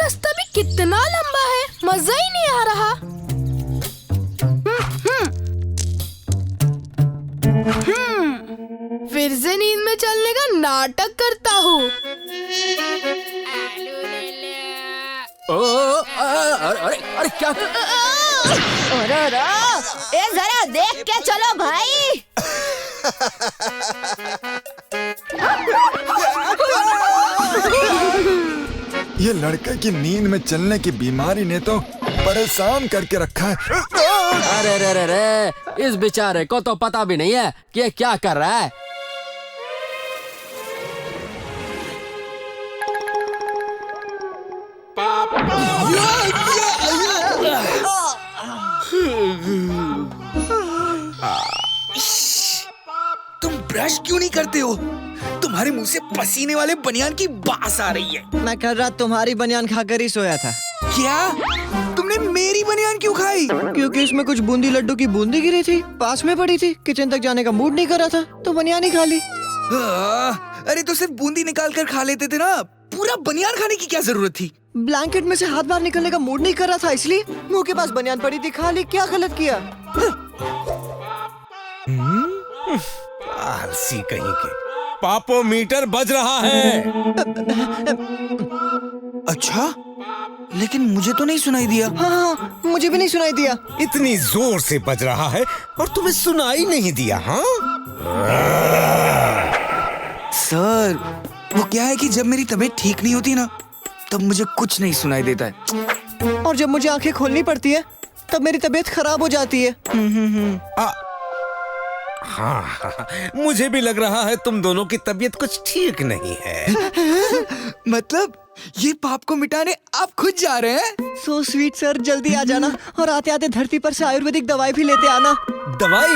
रास्ता भी कितना लंबा है, मजा ही नहीं आ रहा। फिर से नींद में चलने का नाटक करता हूँ। अरे क्या? अरे ए जरा देख के चलो भाई। ये लड़के की नींद में चलने की बीमारी ने तो परेशान करके रखा है। अरे रे रे रे, इस बेचारे को तो पता भी नहीं है कि ये क्या कर रहा है। तुम ब्रश क्यों नहीं करते हो? तुम्हारे मुंह से पसीने वाले बनियान की बास आ रही है। मैं कल रात तुम्हारी बनियान खाकर ही सोया था। क्या? तुमने मेरी बनियान क्यों खाई? क्योंकि इसमें कुछ बूंदी लड्डू की बूंदी गिरी थी, पास में पड़ी थी। किचन तक जाने का मूड नहीं कर रहा था तो बनियान ही खा ली। अरे तो सिर्फ बूंदी निकाल कर खा लेते थे ना, पूरा बनियान खाने की क्या जरूरत थी? ब्लैंकेट में से हाथ बाहर निकलने का मूड नहीं कर रहा था, इसलिए मुंह के पास बनियान पड़ी थी, खा ली। क्या गलत किया? आलसी कहीं के। पापोमीटर बज रहा है। अच्छा, लेकिन मुझे तो नहीं सुनाई दिया। हाँ, मुझे भी नहीं सुनाई दिया। इतनी जोर से बज रहा है और तुम्हें सुनाई नहीं दिया? हाँ सर, वो क्या है कि जब मेरी तबीयत ठीक नहीं होती ना, तब मुझे कुछ नहीं सुनाई देता है। और जब मुझे आंखें खोलनी पड़ती है तब मेरी तबीयत खराब हो जाती है। हाँ, मुझे भी लग रहा है तुम दोनों की तबीयत कुछ ठीक नहीं है। मतलब ये पाप को मिटाने आप खुद जा रहे हैं? सो स्वीट सर, जल्दी आ जाना और आते आते धरती पर से आयुर्वेदिक दवाई भी लेते आना। दवाई?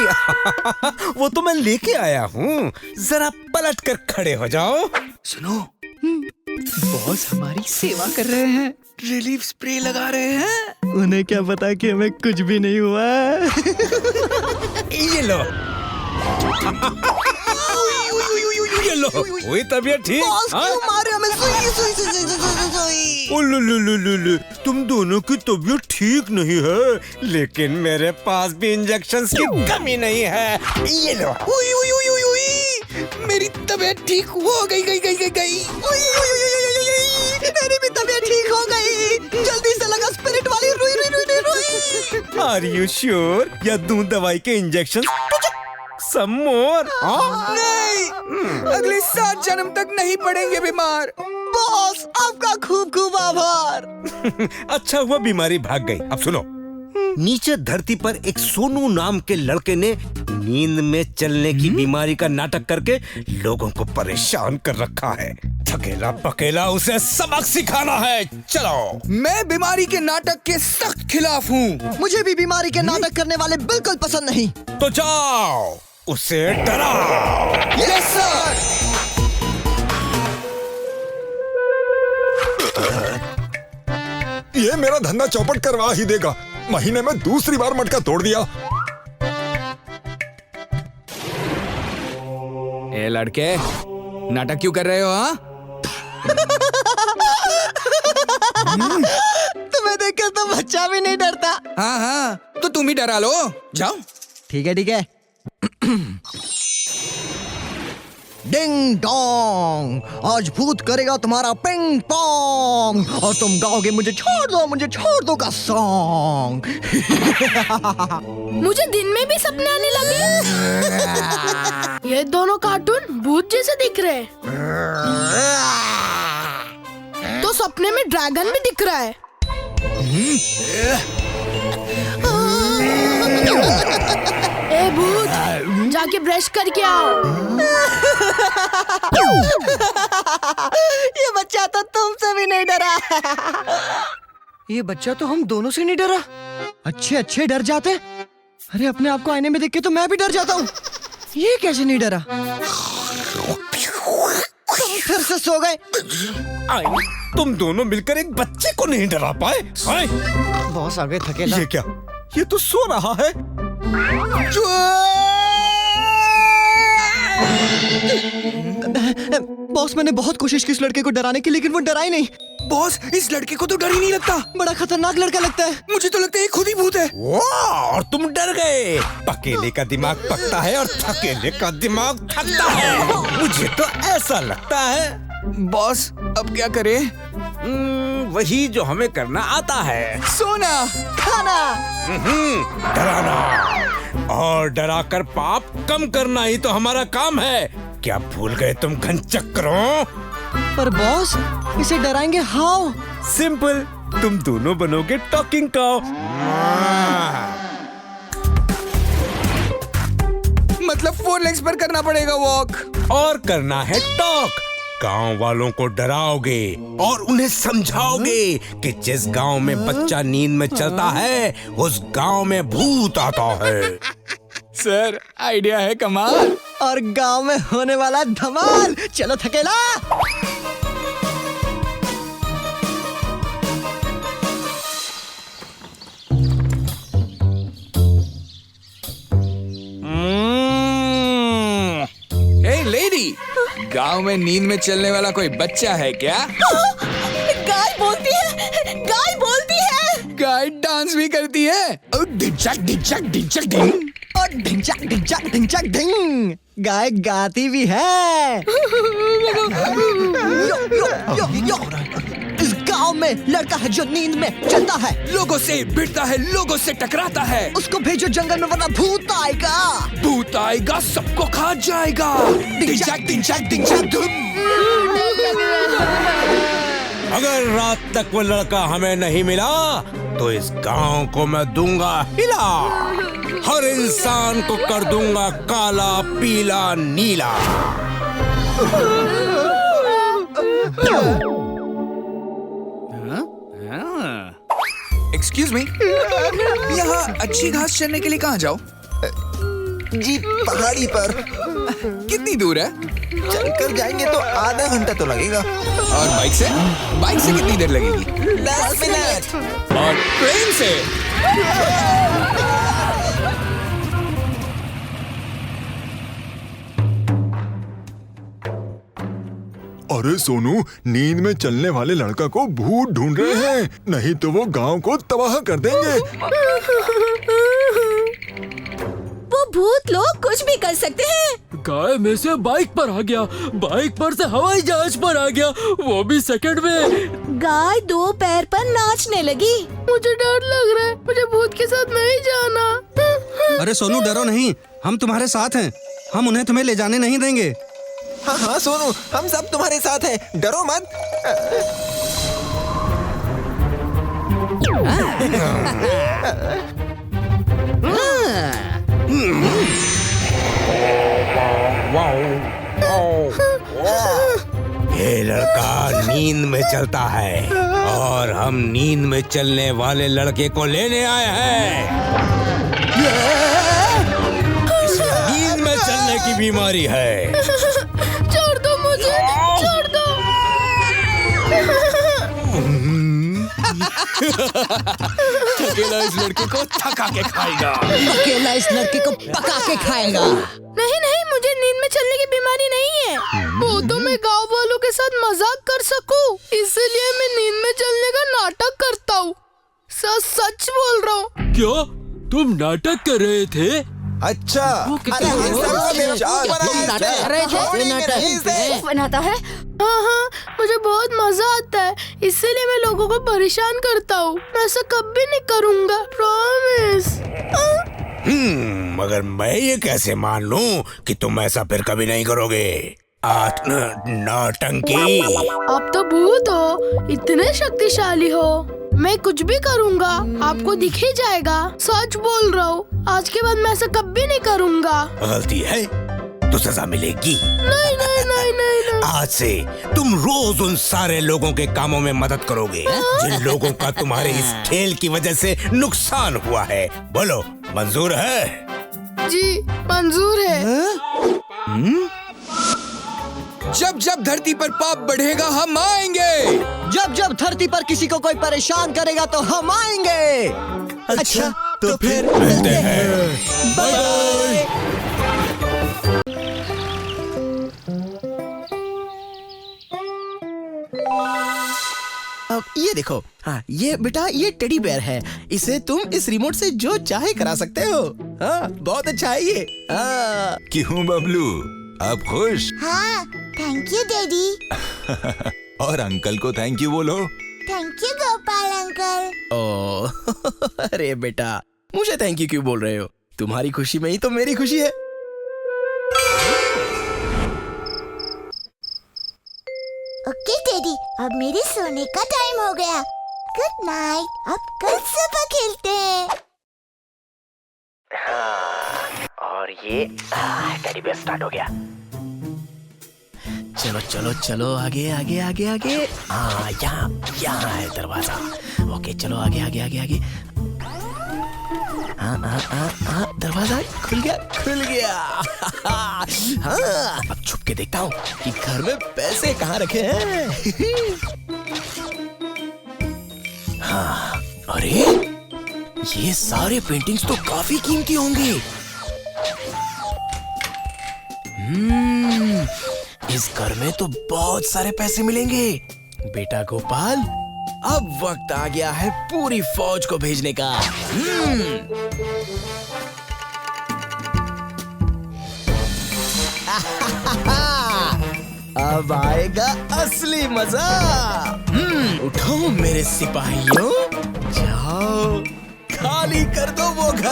वो तो मैं लेके आया हूँ, जरा पलट कर खड़े हो जाओ। सुनो, बॉस हमारी सेवा कर रहे हैं, रिलीफ स्प्रे लगा रहे हैं। उन्हें क्या पता कि हमें कुछ भी नहीं हुआ। ये लो। ये लो, हुई तबीयत ठीक? मारे हमें सुई। ओलुलुलुलुलु, तुम दोनों की तबीयत ठीक नहीं है, लेकिन मेरे पास भी इंजेक्शंस की कमी नहीं है। ये लो। उई, उई, उई, उई, उई। मेरी तबीयत ठीक हो गई। मेरी भी तबीयत ठीक हो गई। जल्दी से लगा स्पिरिट वाली रुई रुई रुई रुई। Are you sure? या दूं दवाई के इंजेक्शन? सम मोर? नहीं, अगले 7 जन्म तक नहीं पड़ेंगे बीमार। बॉस, आपका खूब खूब आभार। अच्छा हुआ बीमारी भाग गई। अब सुनो, नीचे धरती पर एक सोनू नाम के लड़के ने नींद में चलने की बीमारी का नाटक करके लोगों को परेशान कर रखा है। थकेला पकेला उसे सबक सिखाना है। चलो। मैं बीमारी के नाटक के सख्त खिलाफ हूँ। मुझे भी बीमारी के नाटक करने वाले बिल्कुल पसंद नहीं। तो जाओ, उसे डराओ। Yes sir. ये मेरा धंधा चौपट करवा ही देगा। महीने में दूसरी बार मटका तोड़ दिया। ए लड़के, नाटक क्यों कर रहे हो? हाँ, तुम्हें देखकर तो बच्चा भी नहीं डरता। हाँ, तो तुम ही डरा लो। जाओ। ठीक है। डिंग डोंग, आज भूत करेगा तुम्हारा पिंग पोंग और तुम गाओगे मुझे छोड़ दो का सॉन्ग। मुझे दिन में भी सपने आने लगे। ये दोनों कार्टून भूत जैसे दिख रहे हैं। तो सपने में ड्रैगन भी दिख रहा है। ए भूत, जाके ब्रश करके आओ। ये बच्चा तो तुमसे भी नहीं डरा। ये बच्चा तो हम दोनों से नहीं डरा। अच्छे डर जाते। अरे अपने आप को आईने में देख के तो मैं भी डर जाता हूँ। ये कैसे नहीं डरा? तुम फिर से सो गए। तुम दोनों मिलकर एक बच्चे को नहीं डरा पाए? बॉस आ गए थकेला। ये क्या? ये तो सो रहा है। बॉस मैंने बहुत कोशिश की इस लड़के को डराने की, लेकिन वो डरा ही नहीं। बॉस, इस लड़के को तो डर ही नहीं लगता। बड़ा खतरनाक लड़का लगता है। मुझे तो लगता है ये खुद ही भूत है। वाह, और तुम डर गए। पकेले का दिमाग पकता है और थकेले का दिमाग थकता है। मुझे तो ऐसा लगता है। बॉस, अब क्या करें? वही जो हमें करना आता है। सोना, खाना, डराना और डरा कर पाप कम करना ही तो हमारा काम है। क्या भूल गए तुम घनचक्रों? पर बॉस, इसे डराएंगे हाउ? सिंपल, तुम दोनों बनोगे टॉकिंग काऊ। मतलब 4 legs पर करना पड़ेगा वॉक। और करना है टॉक। गांव वालों को डराओगे और उन्हें समझाओगे कि जिस गांव में बच्चा नींद में चलता है उस गांव में भूत आता है। सर, आइडिया है कमाल। और गांव में होने वाला धमाल। चलो थकेला। हे लेडी, गांव में नींद में चलने वाला कोई बच्चा है क्या? गाय बोलती है, गाय बोलती है। गाय डांस भी करती है। डिचक डिचक डिचक डिंग। और ढिंचक ढिंचक ढिंचक ढिंग। गाय गाती भी है। यो। इस गांव में लड़का है जो नींद में चलता है। लोगों से भिड़ता है, लोगों से टकराता है। उसको भेजो जंगल में, वरना भूत आएगा। भूत आएगा, सबको खा जाएगा। डिचक डिचक डिचक धुम। अगर रात तक वो लड़का हमें नहीं मिला तो इस गांव को मैं दूंगा हिला। हर इंसान को कर दूंगा काला, पीला, नीला। एक्सक्यूज मी, यहाँ अच्छी घास चरने के लिए कहाँ जाओ? जी, पहाड़ी पर। कितनी दूर है? चलकर जाएंगे तो आधा घंटा तो लगेगा। और बाइक से? बाइक से कितनी देर लगेगी? 10 मिनट। और ट्रेन से? अरे सोनू, नींद में चलने वाले लड़का को भूत ढूंढ रहे हैं, नहीं तो वो गांव को तबाह कर देंगे। वो भूत लोग कुछ भी कर सकते हैं। गाय में से बाइक पर आ गया, बाइक पर से हवाई जहाज पर आ गया, वो भी सेकंड में। गाय 2 पैर पर नाचने लगी। मुझे डर लग रहा है, मुझे भूत के साथ नहीं जाना। अरे सोनू, डरो नहीं, हम तुम्हारे साथ हैं। हम उन्हें तुम्हें ले जाने नहीं देंगे। हाँ हाँ सोनू, हम सब तुम्हारे साथ हैं, डरो मत। ये लड़का नींद में चलता है और हम नींद में चलने वाले लड़के को लेने आए हैं। इसे नींद में चलने की बीमारी है। छोड़ दो मुझे, छोड़ दो। अकेला इस लड़के को थका के खाएगा। अकेला इस लड़के को पका के खाएगा। नहीं नहीं, मुझे नींद में चलने की बीमारी नहीं है। वो तो मैं गांव वालों के साथ मजाक कर सकूं, इसलिए मैं नींद में चलने का नाटक करता हूँ। सच बोल रहा हूँ। क्या तुम नाटक कर रहे थे? अच्छा, अरे हम सबको बेवकूफ बनाता है। हाँ हाँ, मुझे बहुत मजा आता है, इसीलिए मैं लोगों को परेशान करता हूँ। मैं ऐसा कभी नहीं करूँगा, प्रॉमिस। मगर मैं ये कैसे मान लूं कि तुम ऐसा फिर कभी नहीं करोगे? नौटंकी। आप तो भूत हो, इतने शक्तिशाली हो। मैं कुछ भी करूँगा, आपको दिख ही जाएगा। सच बोल रहा हूँ, आज के बाद मैं ऐसा कभी नहीं करूँगा। गलती है तो सजा मिलेगी। नहीं नहीं नहीं नहीं, नहीं। आज से तुम रोज उन सारे लोगों के कामों में मदद करोगे जिन लोगों का तुम्हारे इस खेल की वजह से नुकसान हुआ है। बोलो, मंजूर है? जी मंजूर है। जब जब धरती पर पाप बढ़ेगा हम आएंगे। जब जब धरती पर किसी को कोई परेशान करेगा तो हम आएंगे। अच्छा तो फिर मिलते हैं। Bye bye. अब ये देखो, हाँ ये बेटा ये टेडी बेयर है, इसे तुम इस रिमोट से जो चाहे करा सकते हो। हाँ बहुत अच्छा है ये। हाँ। क्यों बबलू, आप खुश? हाँ, थैंक यू डैडी। और अंकल को थैंक यू बोलो। Thank you Gopal uncle. ओ अरे बेटा, मुझे थैंक यू क्यों बोल रहे हो? तुम्हारी खुशी में ही तो मेरी खुशी है। ओके डैडी, अब मेरे सोने का टाइम हो गया। गुड नाइट, अब कल सुबह खेलते हैं। और ये टेडी बेयर स्टार्ट हो गया। चलो चलो चलो आगे आगे आगे आगे। हाँ यहाँ है दरवाजा। ओके चलो आगे आगे आगे आगे। हाँ दरवाजा खुल गया। हाँ अब छुप के देखता हूँ कि घर में पैसे कहाँ रखे हैं। हाँ अरे ये सारे पेंटिंग्स तो काफी कीमती होंगे। इस घर में तो बहुत सारे पैसे मिलेंगे। बेटा गोपाल, अब वक्त आ गया है पूरी फौज को भेजने का। अब आएगा असली मजा। उठो मेरे सिपाहियों, जाओ खाली कर दो वो घर।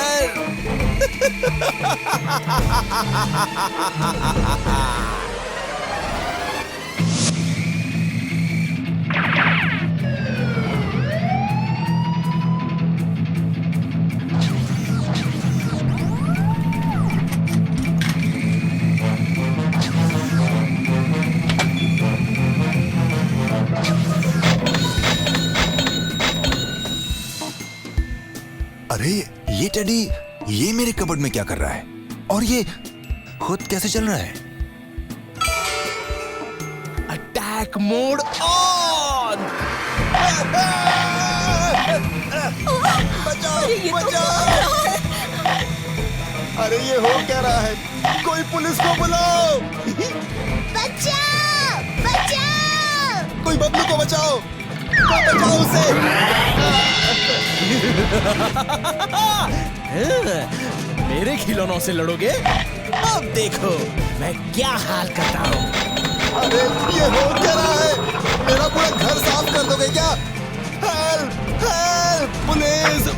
अरे ये टेडी, ये मेरे कबर्ड में क्या कर रहा है? और ये खुद कैसे चल रहा है? Attack mode on. बचाओ। अरे ये हो क्या रहा है? कोई पुलिस को बुलाओ। बचाओ, बचाओ। कोई बबलू को बचाओ। बचाओ उसे। मेरे खिलौनों से लड़ोगे? अब देखो मैं क्या हाल करता हूँ। अरे ये हो क्या रहा है? मेरा पूरा घर साफ कर दोगे क्या? Help help police.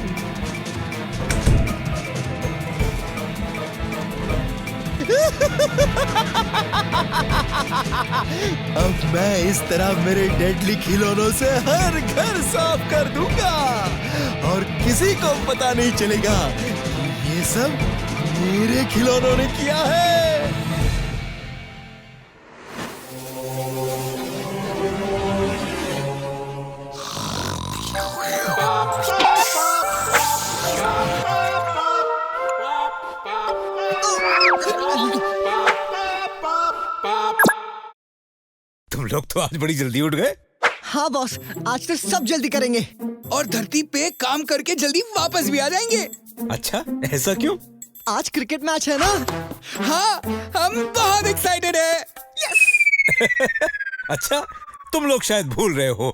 अब मैं इस तरह मेरे डेडली खिलौनों से हर घर साफ कर दूंगा और किसी को पता नहीं चलेगा कि ये सब मेरे खिलौनों ने किया है। तुम लोग तो आज बड़ी जल्दी उठ गए। हाँ बॉस, आज से सब जल्दी करेंगे और धरती पे काम करके जल्दी वापस भी आ जाएंगे। अच्छा ऐसा क्यों? आज क्रिकेट मैच है ना। हाँ, हम बहुत एक्साइटेड हैं। अच्छा तुम लोग शायद भूल रहे हो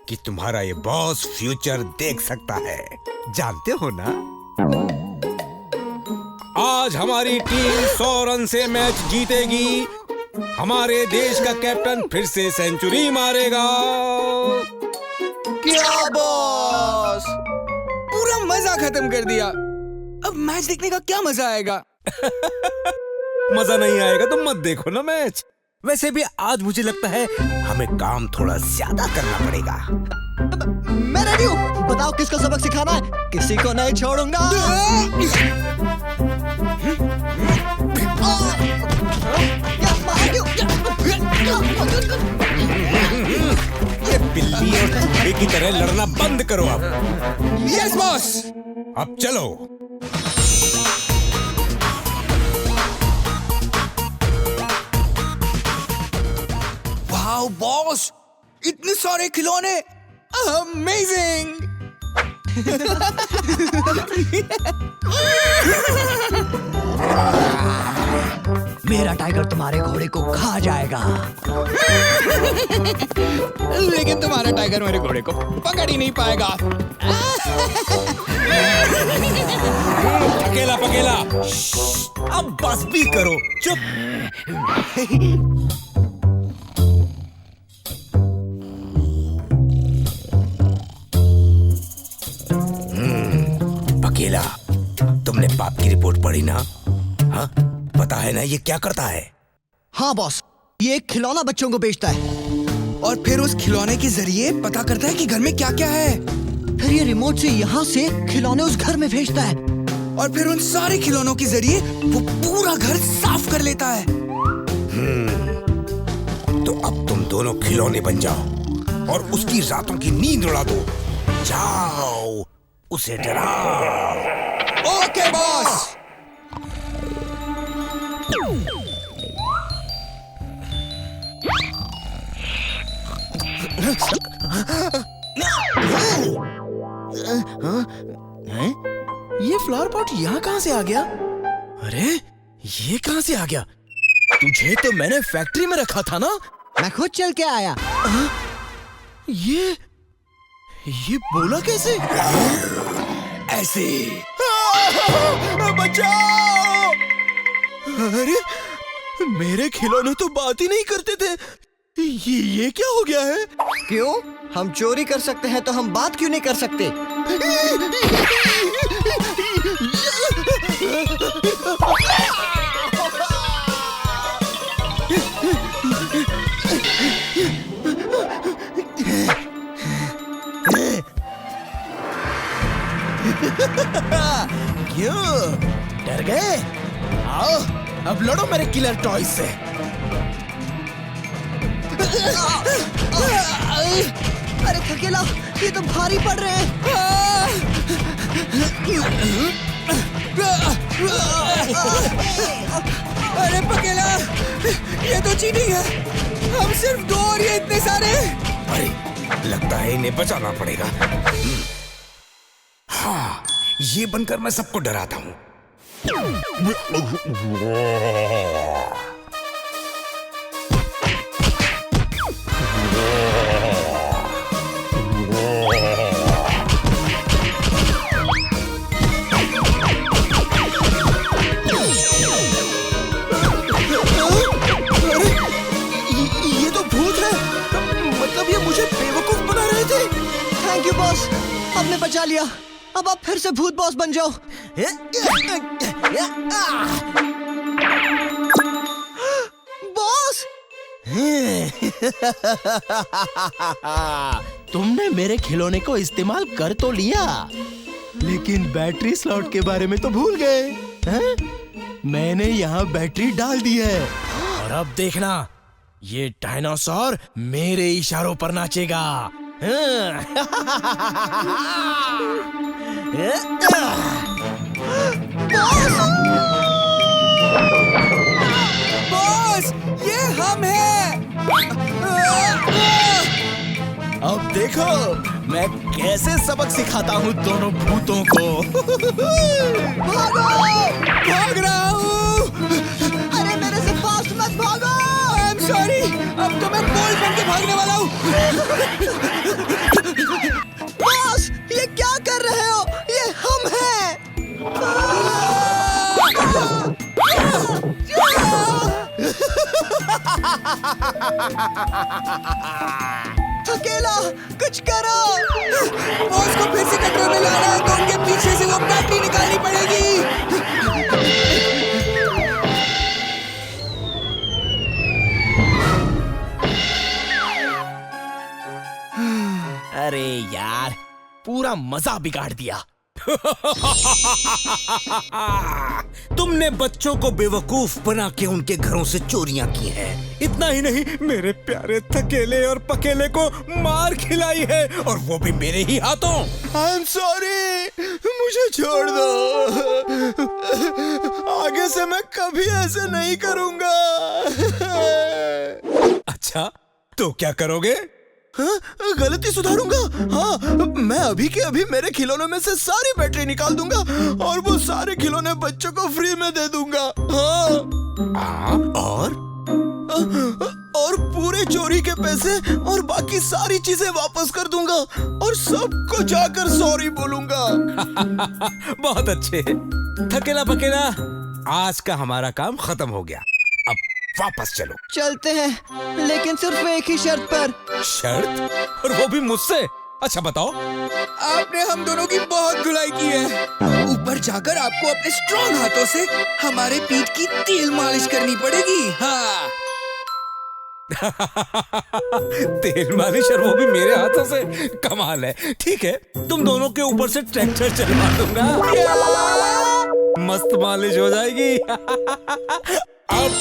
कि तुम्हारा ये बॉस फ्यूचर देख सकता है, जानते हो ना? आज हमारी टीम 100 रन से मैच जीतेगी। हमारे देश का कैप्टन फिर से सेंचुरी मारेगा। क्या बॉस, पूरा मजा खत्म कर दिया। अब मैच देखने का क्या मजा आएगा? मजा नहीं आएगा तो मत देखो ना मैच। वैसे भी आज मुझे लगता है हमें काम थोड़ा ज्यादा करना पड़ेगा। मैं रेडी हूँ, बताओ किसको सबक सिखाना है? किसी को नहीं छोड़ूंगा। ये बिल्ली और कुत्ते की तरह लड़ना बंद करो अब। Yes boss. अब चलो। वाओ बॉस, इतने सारे खिलौने, अमेजिंग। मेरा टाइगर तुम्हारे घोड़े को खा जाएगा। लेकिन तुम्हारा टाइगर मेरे घोड़े को पकड़ ही नहीं पाएगा। पकेला पकेला, अब बस भी करो, चुप। पकेला, तुमने पाप की रिपोर्ट पढ़ी ना? हाँ, पता है ना ये क्या करता है? हाँ बॉस, ये एक खिलौना बच्चों को बेचता है और फिर उस खिलौने के जरिए पता करता है कि घर में क्या क्या है। फिर ये रिमोट से यहाँ से खिलौने उस घर में भेजता है और फिर उन सारे खिलौनों के जरिए वो पूरा घर साफ कर लेता है। तो अब तुम दोनों खिलौने बन जाओ और उसकी रातों की नींद उड़ा दो। जाओ, उसे डराओ। Okay boss. ये फ्लावर पॉट यहाँ कहाँ से आ गया? अरे ये कहाँ से आ गया? तुझे तो मैंने फैक्ट्री में रखा था ना? मैं खुद चल के आया। ये बोला कैसे? ऐसे। बचाओ! अरे मेरे खिलौने तो बात ही नहीं करते थे। ये क्या हो गया है? क्यों? हम चोरी कर सकते हैं तो हम बात क्यों नहीं कर सकते? क्यों डर गए? आओ अब लड़ो मेरे किलर टॉयज से। अरे थकेला, ये तो भारी पड़ रहे हैं। अरे पकेला, ये तो चीटिंग है। हम सिर्फ 2 और ये इतने सारे। अरे लगता है इन्हें बचाना पड़ेगा। हाँ, ये बनकर मैं सबको डराता हूँ। ये तो भूत है। मतलब ये मुझे बेवकूफ बना रहे थे। थैंक यू बॉस, आपने बचा लिया। अब आप फिर से भूत बॉस बन जाओ। बॉस! तुमने मेरे खिलौने को इस्तेमाल कर तो लिया, लेकिन बैटरी स्लॉट के बारे में तो भूल गए हैं? मैंने यहाँ बैटरी डाल दी है और अब देखना, ये डायनासोर मेरे इशारों पर नाचेगा। बॉस, ये हम हैं। अब देखो मैं कैसे सबक सिखाता हूँ दोनों भूतों को। भागो! भाग रहा हूँ। अरे मेरे से फास्ट मत भागो! आई एम सॉरी, अब तो मैं बोल्ट बन के भागने वाला हूँ। बॉस, ये क्या कर रहे हो? ये हम हैं। थकेला, कुछ करो! बॉस को फिर से कटरे में लाना है तो उनके पीछे से वो बैटरी निकालनी पड़ेगी। अरे यार, पूरा मजा बिगाड़ दिया। तुमने बच्चों को बेवकूफ बना के उनके घरों से चोरियां की हैं। इतना ही नहीं, मेरे प्यारे थकेले और पकेले को मार खिलाई है, और वो भी मेरे ही हाथों। आई एम सॉरी, मुझे छोड़ दो। आगे से मैं कभी ऐसे नहीं करूंगा। अच्छा, तो क्या करोगे? हाँ, गलती सुधारूंगा। हाँ, मैं अभी के अभी मेरे खिलौनों में से सारी बैटरी निकाल दूंगा और वो सारे खिलौने बच्चों को फ्री में दे दूंगा। हाँ। और पूरे चोरी के पैसे और बाकी सारी चीजें वापस कर दूंगा और सबको जाकर सॉरी बोलूंगा। बहुत अच्छे। थकेला पकेला, आज का हमारा काम खत्म हो गया। अब वापस चलो। चलते हैं, लेकिन सिर्फ एक ही शर्त पर। शर्त? और वो भी मुझसे? अच्छा बताओ। आपने हम दोनों की बहुत धुलाई की है। ऊपर जाकर आपको अपने स्ट्रॉन्ग हाथों से हमारे पीठ की तेल मालिश करनी पड़ेगी। हाँ। तेल मालिश, और वो भी मेरे हाथों से? कमाल है। ठीक है, तुम दोनों के ऊपर से ट्रैक्टर चलवा दूंगा। मस्त मालिश हो जाएगी। अब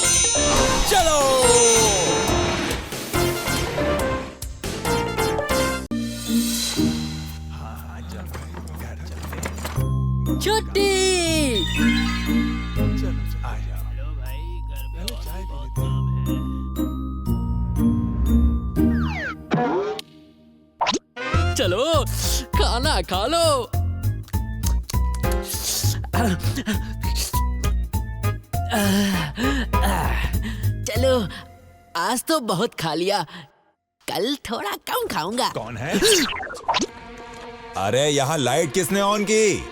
चलो। छुट्टी। चलो खाना खा लो। चलो, आज तो बहुत खा लिया, कल थोड़ा कम खाऊंगा। कौन है? अरे यहाँ लाइट किसने ऑन की?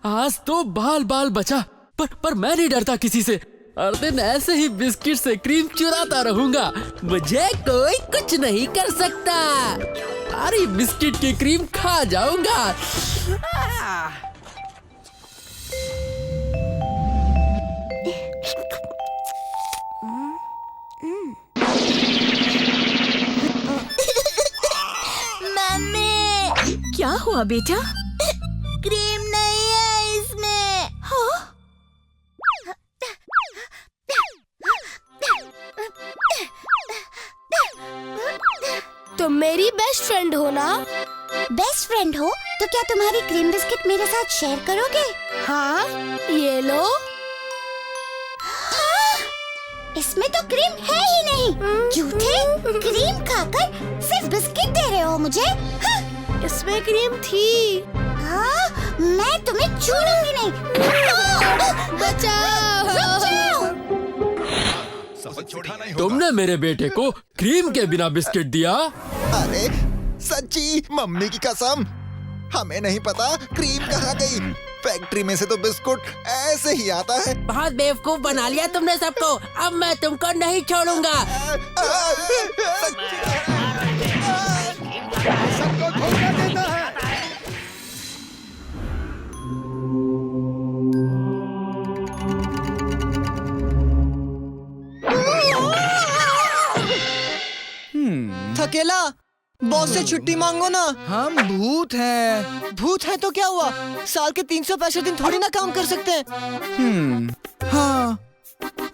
आज तो बाल बाल बचा, पर मैं नहीं डरता किसी से। हर दिन ऐसे ही बिस्किट से क्रीम चुराता रहूंगा, मुझे कोई कुछ नहीं कर सकता। सारी बिस्किट की क्रीम खा जाऊंगा। मम्मी, क्या हुआ बेटा? क्रीम नहीं है इसमें। हाँ? तुम मेरी बेस्ट फ्रेंड हो ना? बेस्ट फ्रेंड हो तो क्या तुम्हारी क्रीम बिस्किट मेरे साथ शेयर करोगे? हाँ, ये लो। हाँ, इसमें तो क्रीम है ही नहीं। झूठे, क्रीम खाकर सिर्फ बिस्किट दे रहे हो मुझे। हाँ। इसमें क्रीम थी। हाँ, मैं तुम्हें छोड़ूंगी नहीं। बचाओ। तुमने मेरे बेटे को क्रीम के बिना बिस्किट दिया? अरे सच्ची, मम्मी की कसम, हमें नहीं पता क्रीम कहाँ गई। फैक्ट्री में से तो बिस्कुट ऐसे ही आता है। बहुत बेवकूफ बना लिया तुमने सबको। अब मैं तुमको नहीं छोड़ूंगा। सबको धोखा देता है। थकेला, बॉस से छुट्टी मांगो ना। हम भूत हैं। भूत है तो क्या हुआ? साल के 365 दिन थोड़ी ना काम कर सकते हैं। हाँ,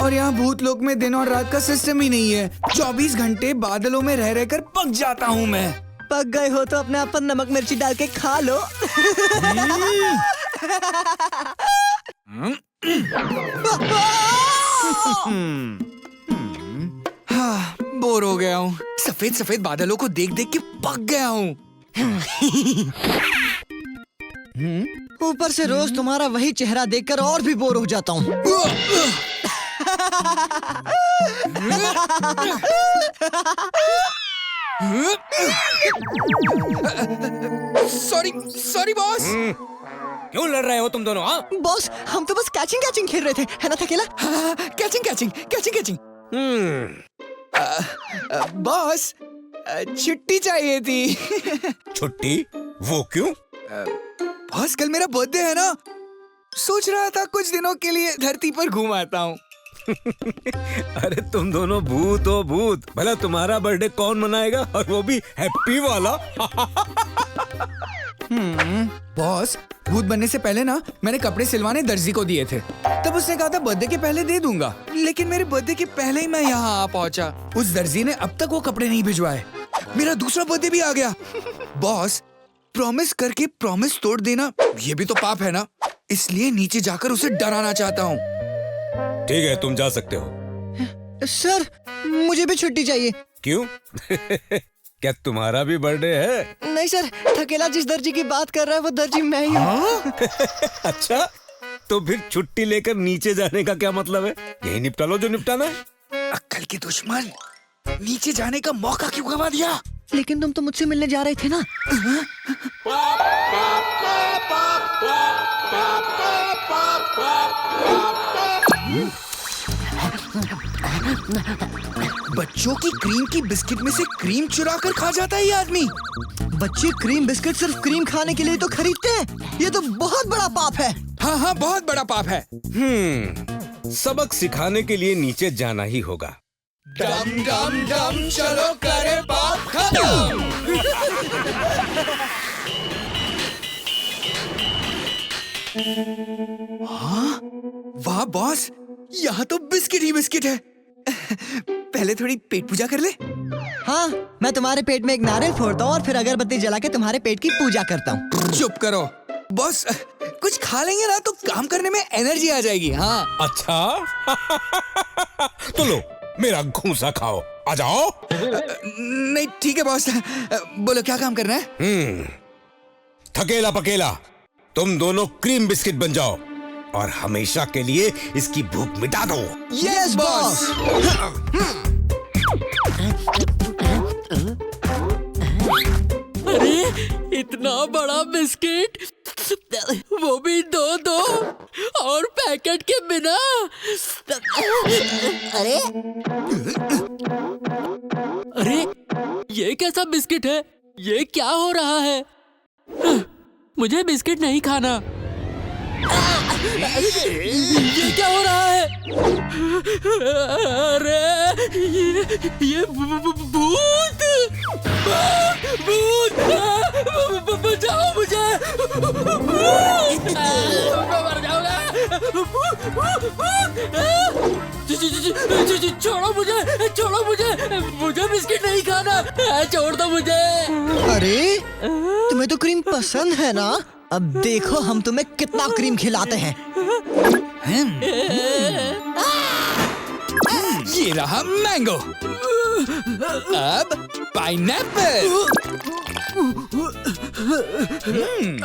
और यहाँ भूत लोक में दिन और रात का सिस्टम ही नहीं है। 24 घंटे बादलों में रह रहकर पक जाता हूँ मैं। पक गए हो तो अपने आप पर नमक मिर्ची डाल के खा लो। हाँ, बोर हो गया हूँ। सफेद सफेद बादलों को देख देख के पक गया हूँ। ऊपर से रोज तुम्हारा वही चेहरा देखकर और भी बोर हो जाता हूँ। Sorry sorry boss. क्यों लड़ रहे हो तुम दोनों? हाँ, बॉस, हम तो बस कैचिंग खेल रहे थे, है ना थकेला? हाँ, कैचिंग। बॉस, छुट्टी चाहिए थी। छुट्टी? वो क्यों? बॉस, कल मेरा बर्थडे है ना, सोच रहा था कुछ दिनों के लिए धरती पर घूम आता हूँ। अरे तुम दोनों भूत हो भूत। भला तुम्हारा बर्थडे कौन मनाएगा, और वो भी हैप्पी वाला? बॉस, भूत बनने से पहले ना मैंने कपड़े सिलवाने दर्जी को दिए थे। तब उसने कहा था बर्थडे के पहले दे दूंगा, लेकिन मेरे बर्थडे के पहले ही मैं यहाँ आ पहुँचा। उस दर्जी ने अब तक वो कपड़े नहीं भिजवाए। मेरा दूसरा बर्थडे भी आ गया। बॉस, प्रॉमिस करके प्रॉमिस तोड़ देना ये भी तो पाप है ना, इसलिए नीचे जाकर उसे डराना चाहता हूँ। ठीक है, तुम जा सकते हो। सर मुझे भी छुट्टी चाहिए। क्यों? क्या तुम्हारा भी बर्थडे है? नहीं सर, थकेला जिस दर्जी की बात कर रहा है वो दर्जी मैं ही हूँ। अच्छा, तो फिर छुट्टी लेकर नीचे जाने का क्या मतलब है? यही निपटा लो जो निपटाना है। अक्ल के दुश्मन, नीचे जाने का मौका क्यों गवा दिया? लेकिन तुम तो मुझसे मिलने जा रहे थे ना। बच्चों की क्रीम की बिस्किट में से क्रीम चुरा कर खा जाता है ये आदमी। बच्चे क्रीम बिस्किट सिर्फ क्रीम खाने के लिए तो खरीदते हैं, ये तो बहुत बड़ा पाप है। हाँ हाँ, बहुत बड़ा पाप है। सबक सिखाने के लिए नीचे जाना ही होगा। डम डम डम चलो करे पाप खत्म। हाँ? वाह बॉस, यहाँ तो बिस्किट ही बिस्किट है। पहले थोड़ी पेट पूजा कर ले। हाँ, मैं तुम्हारे पेट में एक नारियल फोड़ता हूँ और फिर अगरबत्ती जला के तुम्हारे पेट की पूजा करता हूँ। चुप करो बॉस, कुछ खा लेंगे ना तो काम करने में एनर्जी आ जाएगी। हाँ अच्छा तो लो मेरा घूंसा खाओ, आ जाओ। नहीं ठीक है बॉस, बोलो क्या काम करना है? थकेला पकेला तुम दोनों क्रीम बिस्किट बन जाओ और हमेशा के लिए इसकी भूख मिटा दो। Yes boss. अरे इतना बड़ा बिस्किट, वो भी दो और पैकेट के बिना। अरे ये कैसा बिस्किट है? ये क्या हो रहा है? मुझे बिस्किट नहीं खाना। ये क्या हो रहा है? अरे ये भूत बचाओ मुझे, मैं मर जाऊंगा। छोड़ो मुझे बिस्किट नहीं खाना, छोड़ दो मुझे। अरे तुम्हें तो क्रीम पसंद है ना, अब देखो हम तुम्हें कितना क्रीम खिलाते हैं। ये रहा मैंगो, अब पाइनएप्पल।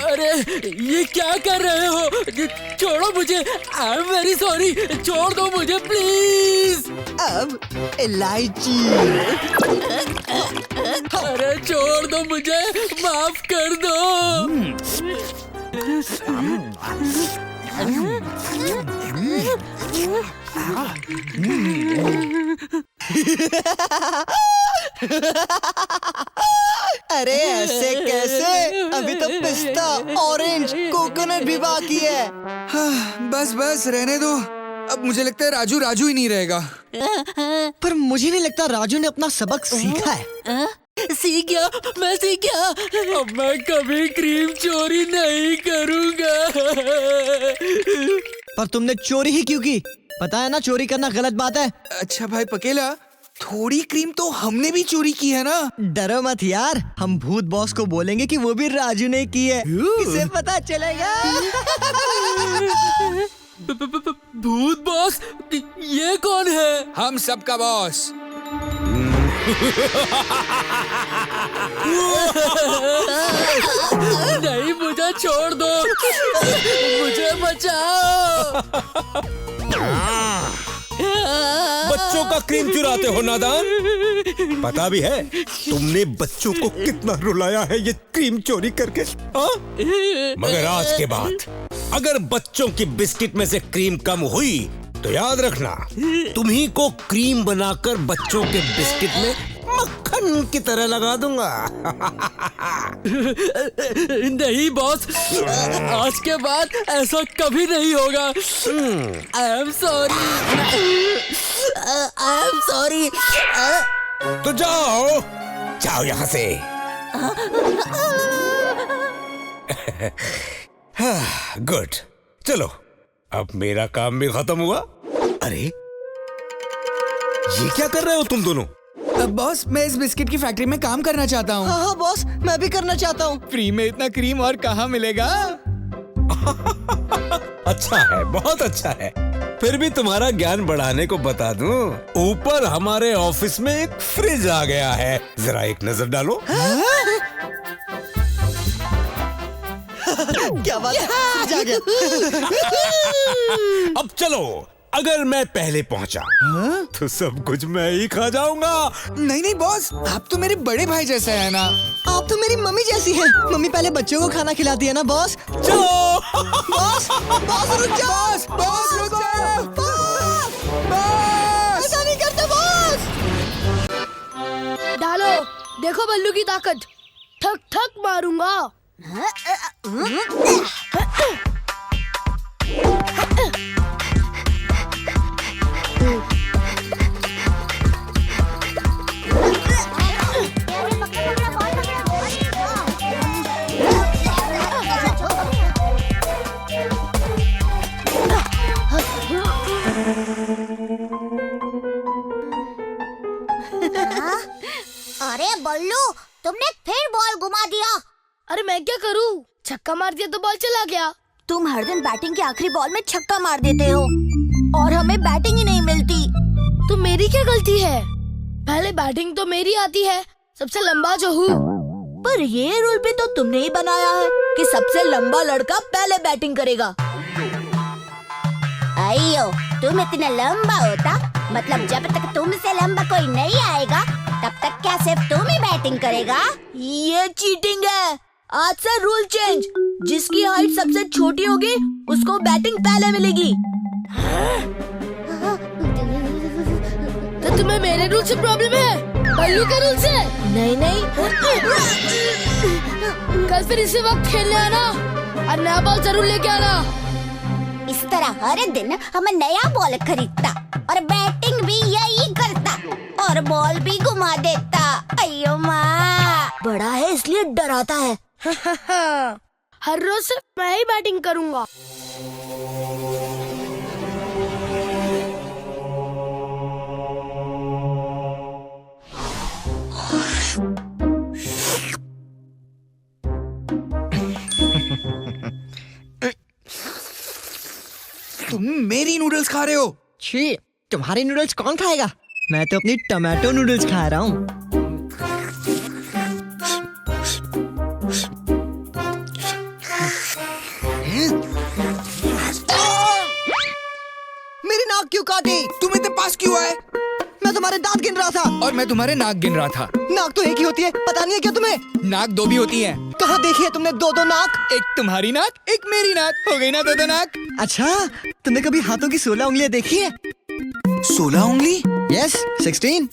अरे ये क्या कर रहे हो? छोड़ो मुझे, आई एम वेरी सॉरी, छोड़ दो मुझे प्लीज। अब इलायची। अरे छोड़ दो मुझे, माफ कर दो। अरे ऐसे कैसे, अभी तो पिस्ता, ऑरेंज, कोकोनट भी बाकी है। हाँ, बस रहने दो, अब मुझे लगता है राजू ही नहीं रहेगा। पर मुझे नहीं लगता राजू ने अपना सबक सीखा है। सीख गया, मैं सीख गया। अब मैं कभी क्रीम चोरी नहीं करूंगा। पर तुमने चोरी ही क्यों की? पता है ना चोरी करना गलत बात है। अच्छा भाई पकेला, थोड़ी क्रीम तो हमने भी चोरी की है ना। डरो मत यार, हम भूत बॉस को बोलेंगे कि वो भी राजू ने की है, इसे पता चलेगा। भूत बॉस? ये कौन है? हम सबका बॉस। नहीं, मुझे छोड़ दो, मुझे बचाओ। बच्चों का क्रीम चुराते हो नादान? पता भी है तुमने बच्चों को कितना रुलाया है ये क्रीम चोरी करके, हाँ? मगर आज के बाद अगर बच्चों की बिस्किट में से क्रीम कम हुई तो याद रखना, तुम्ही को क्रीम बनाकर बच्चों के बिस्किट में मक्खन की तरह लगा दूंगा। नहीं बॉस, आज के बाद ऐसा कभी नहीं होगा। I am sorry. तो जाओ यहाँ से। गुड, चलो अब मेरा काम भी खत्म हुआ। अरे ये क्या कर रहे हो तुम दोनों? बॉस मैं इस बिस्किट की फैक्ट्री में काम करना चाहता हूँ। हाँ हाँ बॉस, मैं भी करना चाहता हूँ। फ्री में इतना क्रीम और कहाँ मिलेगा? अच्छा है, बहुत अच्छा है। फिर भी तुम्हारा ज्ञान बढ़ाने को बता दूं, ऊपर हमारे ऑफिस में एक फ्रिज आ गया है, जरा एक नजर डालो। क्या बात है, फ्रिज आ गया। अब चलो, अगर मैं पहले पहुंचा तो सब कुछ मैं ही खा जाऊंगा। नहीं नहीं बॉस, आप तो मेरे बड़े भाई जैसे है ना। आप तो मेरी मम्मी जैसी है। मम्मी पहले बच्चों को खाना खिलाती है ना बॉस। चलो बॉस बॉस रुक जाओ, बॉस रुक जाओ, बॉस ऐसा नहीं करते बॉस। डालो, देखो बल्लू की ताकत, ठक ठक मारूंगा। अरे बल्लू, तुमने फिर बॉल घुमा दिया। अरे मैं क्या करूं, छक्का मार दिया तो बॉल चला गया। तुम हर दिन बैटिंग के आखिरी बॉल में छक्का मार देते हो और हमें बैटिंग ही नहीं मिलती। तो मेरी क्या गलती है? पहले बैटिंग तो मेरी आती है, सबसे लंबा जो हूँ। पर ये रूल भी तो तुमने ही बनाया है कि सबसे लंबा लड़का पहले बैटिंग करेगा। अयो, तुम इतना लंबा होता, मतलब जब तक तुमसे लंबा कोई नहीं आएगा तब तक क्या सिर्फ तुम ही बैटिंग करेगा? ये चीटिंग है। आज से रूल चेंज, जिसकी हाइट सबसे छोटी होगी उसको बैटिंग पहले मिलेगी। तो तुम्हें मेरे रूल से प्रॉब्लम है, बल्लू के रूल से? नहीं नहीं, कल फिर इसी वक्त खेलने आना और नया बॉल जरूर लेके आना। इस तरह हर दिन हम नया बॉल खरीदता और बैटिंग भी यही करता और बॉल भी घुमा देता। अयो माँ, बड़ा है इसलिए डराता है। हर रोज सिर्फ मैं ही बैटिंग करूंगा। तुम मेरी नूडल्स खा रहे हो? छी, तुम्हारी नूडल्स कौन खाएगा? मैं तो अपनी टमाटो नूडल्स खा रहा हूँ। मेरी नाक क्यों काटी? तुम इतने पास क्यों आए? मैं तुम्हारे दांत गिन रहा था। और मैं तुम्हारे नाक गिन रहा था। नाक तो एक ही होती है, पता नहीं है क्या तुम्हें? नाक दो भी होती है। कहाँ देखी है तुमने दो दो नाक? एक तुम्हारी नाक, एक मेरी नाक, हो गई ना दो दो नाक। अच्छा, तुमने कभी हाथों की 16 उंगलियां देखी है? 16 उंगली? यस, 16।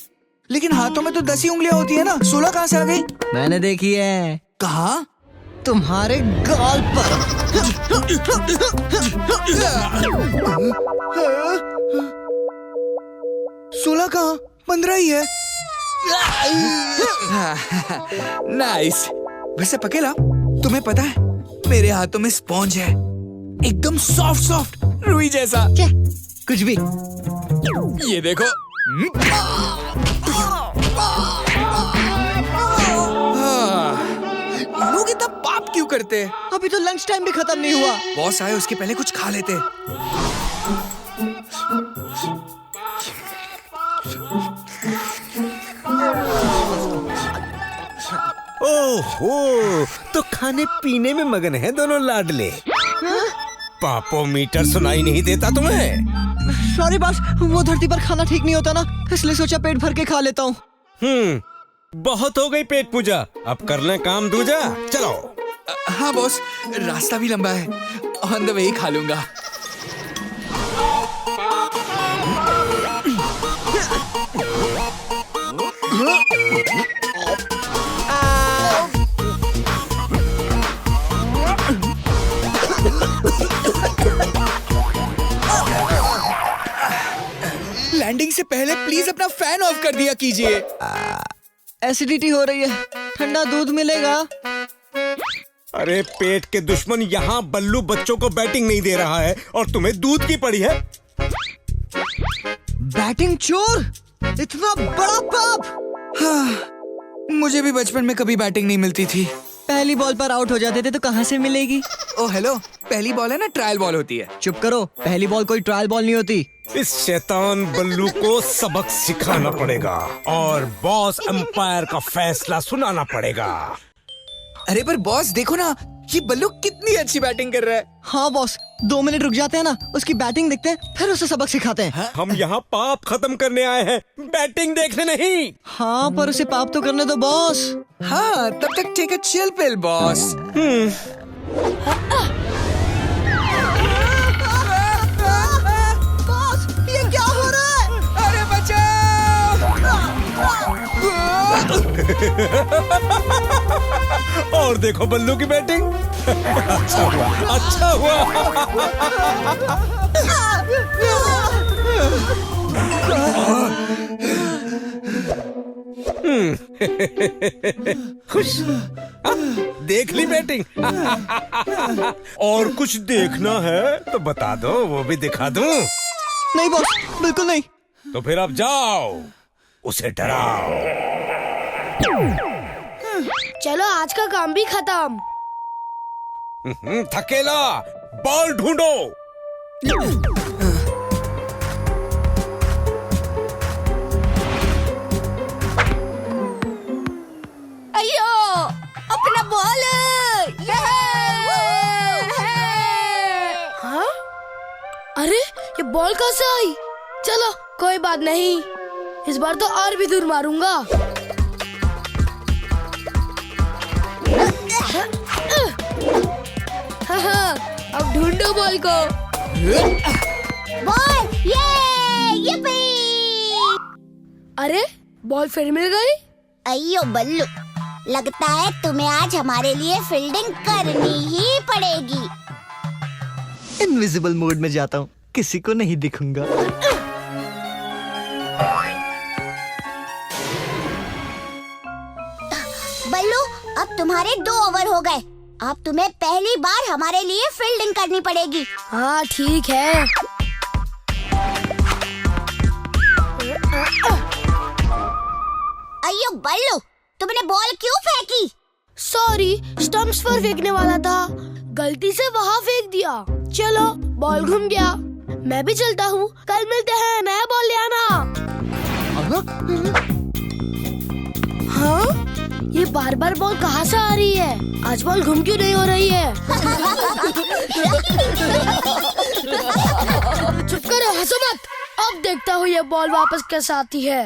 लेकिन हाथों में तो 10 ही उंगलियां होती है ना, 16 कहाँ से आ गई? मैंने देखी है। कहाँ? तुम्हारे गाल पर। 16 कहाँ? 15 ही है। नाइस। वैसे पकेला, तुम्हें पता है मेरे हाथों में स्पॉन्ज है, एकदम सॉफ्ट सॉफ्ट, रुई जैसा। क्या? कुछ भी। ये देखो। लोग इतना पाप क्यों करते? अभी तो लंच टाइम भी खत्म नहीं हुआ। बॉस आए उसके पहले कुछ खा लेते। ओहो, तो खाने पीने में मगन है दोनों लाडले। पापोमीटर सुनाई नहीं देता तुम्हें? सॉरी बॉस, वो धरती पर खाना ठीक नहीं होता ना, इसलिए सोचा पेट भर के खा लेता हूँ। बहुत हो गई पेट पूजा, अब कर ले काम दूजा। चलो। हाँ बॉस, रास्ता भी लंबा है, ऑन द वे ही खा लूंगा। लैंडिंग से पहले प्लीज अपना फैन ऑफ कर दिया कीजिए। एसिडिटी हो रही है, ठंडा दूध मिलेगा? अरे पेट के दुश्मन, यहाँ बल्लू बच्चों को बैटिंग नहीं दे रहा है और तुम्हें दूध की पड़ी है। बैटिंग चोर? इतना बड़ा पाप? मुझे भी बचपन में कभी बैटिंग नहीं मिलती थी। पहली बॉल पर आउट हो जाते थे तो कहाँ से मिलेगी? ओ हेलो, पहली बॉल है ना, ट्रायल बॉल होती है। चुप करो, पहली बॉल कोई ट्रायल बॉल नहीं होती। इस शैतान बल्लू को सबक सिखाना पड़ेगा और बॉस अंपायर का फैसला सुनाना पड़ेगा। अरे पर बॉस देखो ना, ये बल्लू कितनी अच्छी बैटिंग कर रहा है। हाँ बॉस, 2 मिनट रुक जाते हैं ना, उसकी बैटिंग देखते हैं, फिर उसे सबक सिखाते हैं। हम यहाँ पाप खत्म करने आए हैं, बैटिंग देखने नहीं। हाँ पर उसे पाप तो करने दो बॉस। हाँ तब तक take a chill pill boss. Boss, ये क्या हो रहा है? अरे बचाओ! और देखो बल्लू की बैटिंग। अच्छा हुआ, अच्छा हुआ। खुश? देख ली बैटिंग? और कुछ देखना है तो बता दो, वो भी दिखा दूं। नहीं बॉस, बिल्कुल नहीं। तो फिर अब जाओ, उसे डराओ। चलो आज का काम भी खत्म। थकेला, बॉल ढूंढो। अयो, अपना बॉल। हाँ? अरे ये बॉल कहाँ से आई? चलो कोई बात नहीं, इस बार तो और भी दूर मारूंगा। हाँ, अब ढूंढो बॉल को। बॉल, ये अरे बॉल फिर मिल गई। अयो बल्लू, लगता है तुम्हें आज हमारे लिए फील्डिंग करनी ही पड़ेगी। इनविजिबल मोड में जाता हूँ, किसी को नहीं दिखूंगा। बल्लू, अब तुम्हारे 2 ओवर हो गए। अब तुम्हें पहली बार हमारे लिए फील्डिंग करनी पड़ेगी। हाँ ठीक है। अयो बल्लू, तुमने बॉल क्यों फेंकी? सॉरी, स्टंप्स पर फेंकने वाला था, गलती से वहाँ फेंक दिया। चलो बॉल घूम गया, मैं भी चलता हूँ। कल मिलते हैं, नया बॉल ले आना। हाँ? ये बार बार बॉल कहाँ से आ रही है? आज बॉल घूम क्यों नहीं हो रही है? चुप करो, हंसो मत। अब देखता हूँ ये बॉल वापस कैसे आती है।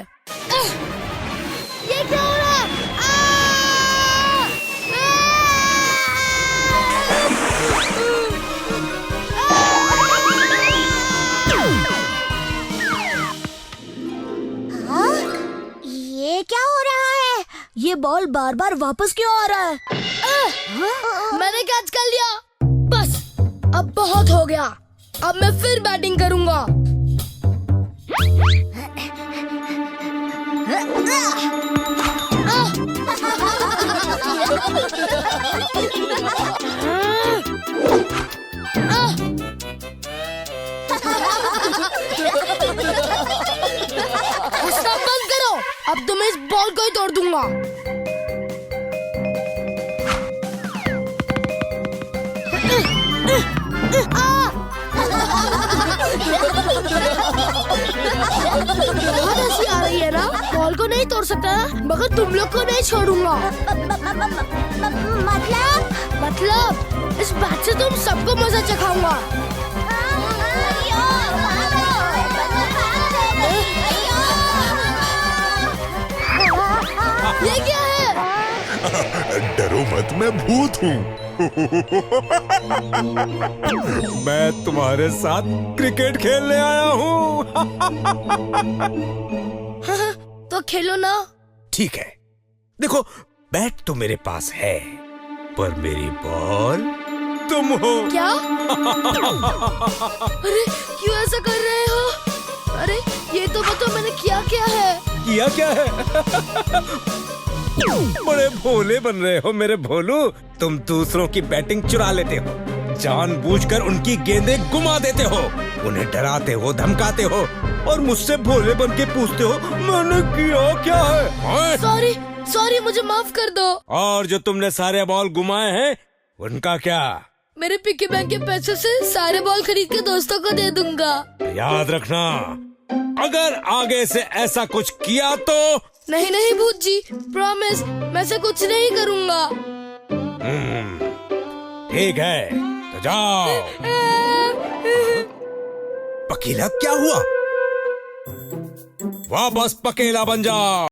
ये क्या हो रहा है? ये क्या हो रहा है? ये बॉल बार बार वापस क्यों आ रहा है? मैंने कैच कर लिया। बस अब बहुत हो गया, अब मैं फिर बैटिंग करूंगा। हंसना बंद करो, अब तो मैं इस बॉल को ही तोड़ दूंगा। बहुत हंसी आ रही है ना? बॉल को नहीं तोड़ सकता ना, मगर तुम लोग को नहीं छोड़ूंगा। मतलब इस बात से तुम सबको मजा चखाऊंगा। ये क्या है? डरो मत, मैं भूत हूँ। मैं तुम्हारे साथ क्रिकेट खेलने आया हूँ। तो खेलो ना। ठीक है, देखो बैट तो मेरे पास है, पर मेरी बॉल तुम हो। क्या? अरे क्यों ऐसा कर रहे हो? अरे ये तो बताओ, मैंने किया क्या है? किया क्या है? बड़े भोले बन रहे हो मेरे भोलू। तुम दूसरों की बैटिंग चुरा लेते हो, जानबूझकर उनकी गेंदें गुमा देते हो, उन्हें डराते हो, धमकाते हो, और मुझसे भोले बन के पूछते हो मैंने किया क्या है, हाँ? सॉरी मुझे माफ कर दो। और जो तुमने सारे बॉल घुमाए हैं उनका क्या? मेरे पिग्गी बैंक के पैसे से सारे बॉल खरीद के दोस्तों को दे दूंगा। याद रखना, अगर आगे से ऐसा कुछ किया तो। नहीं भूत जी, प्रॉमिस मैं से कुछ नहीं करूंगा। ठीक है तो जाओ। पकीला क्या हुआ? वापस पकेला बन जाओ।